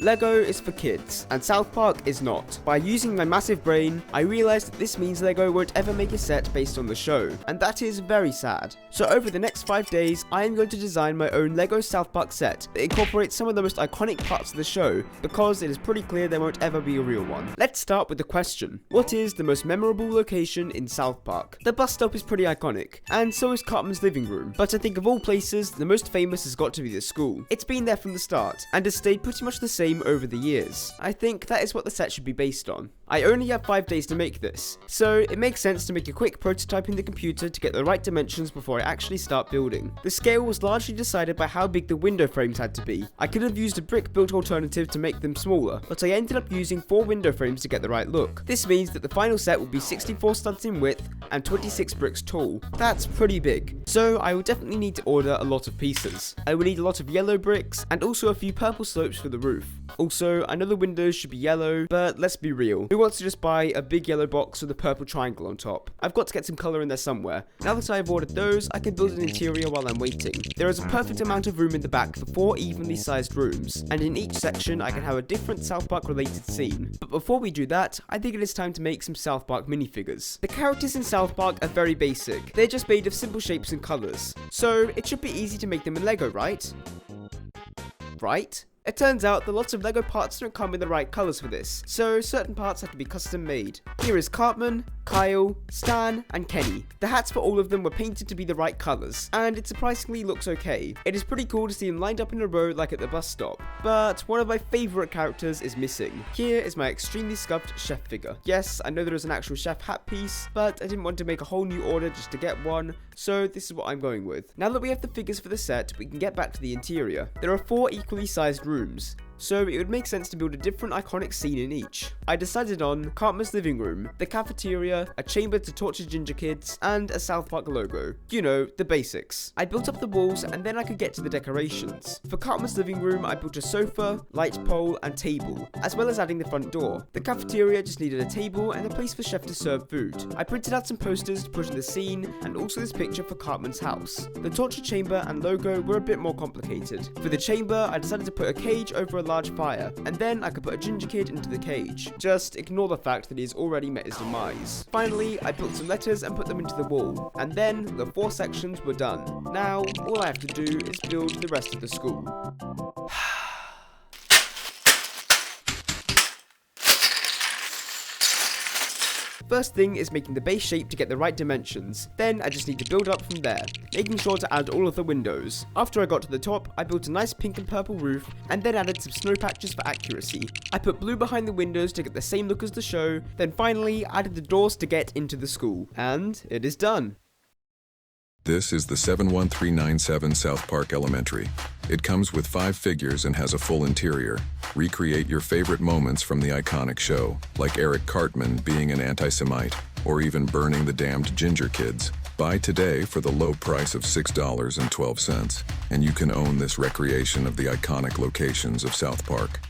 Lego is for kids, and South Park is not. By using my massive brain, I realized that this means Lego won't ever make a set based on the show, and that is very sad. So over the next 5 days, I am going to design my own Lego South Park set that incorporates some of the most iconic parts of the show, because it is pretty clear there won't ever be a real one. Let's start with the question. What is the most memorable location in South Park? The bus stop is pretty iconic, and so is Cartman's living room, but I think of all places, the most famous has got to be the school. It's been there from the start, and has stayed pretty much the same over the years. I think that is what the set should be based on. I only have 5 days to make this, so it makes sense to make a quick prototype in the computer to get the right dimensions before I actually start building. The scale was largely decided by how big the window frames had to be. I could have used a brick built alternative to make them smaller, but I ended up using 4 window frames to get the right look. This means that the final set will be 64 studs in width and 26 bricks tall. That's pretty big, so I will definitely need to order a lot of pieces. I will need a lot of yellow bricks and also a few purple slopes for the roof. Also, I know the windows should be yellow, but let's be real. Who wants to just buy a big yellow box with a purple triangle on top? I've got to get some colour in there somewhere. Now that I've ordered those, I can build an interior while I'm waiting. There is a perfect amount of room in the back for 4 evenly sized rooms, and in each section I can have a different South Park related scene. But before we do that, I think it is time to make some South Park minifigures. The characters in South Park are very basic. They're just made of simple shapes and colours, so it should be easy to make them in Lego, right? Right? It turns out that lots of Lego parts don't come in the right colours for this, so certain parts have to be custom made. Here is Cartman, Kyle, Stan, and Kenny. The hats for all of them were painted to be the right colours, and it surprisingly looks okay. It is pretty cool to see them lined up in a row like at the bus stop, but one of my favourite characters is missing. Here is my extremely scuffed chef figure. Yes, I know there is an actual chef hat piece, but I didn't want to make a whole new order just to get one, so this is what I'm going with. Now that we have the figures for the set, we can get back to the interior. There are 4 equally sized rooms, so it would make sense to build a different iconic scene in each. I decided on Cartman's living room, the cafeteria, a chamber to torture ginger kids, and a South Park logo. You know, the basics. I built up the walls and then I could get to the decorations. For Cartman's living room, I built a sofa, light pole, and table, as well as adding the front door. The cafeteria just needed a table and a place for Chef to serve food. I printed out some posters to put in the scene, and also this picture for Cartman's house. The torture chamber and logo were a bit more complicated. For the chamber, I decided to put a cage over a large fire, and then I could put a ginger kid into the cage. Just ignore the fact that he's already met his demise. Finally, I built some letters and put them into the wall, and then the 4 sections were done. Now, all I have to do is build the rest of the school. First thing is making the base shape to get the right dimensions, then I just need to build up from there, making sure to add all of the windows. After I got to the top, I built a nice pink and purple roof, and then added some snow patches for accuracy. I put blue behind the windows to get the same look as the show, then finally added the doors to get into the school, and it is done. This is the 71397 South Park Elementary. It comes with 5 figures and has a full interior. Recreate your favorite moments from the iconic show, like Eric Cartman being an anti-Semite, or even burning the damned ginger kids. Buy today for the low price of $6.12, and you can own this recreation of the iconic locations of South Park.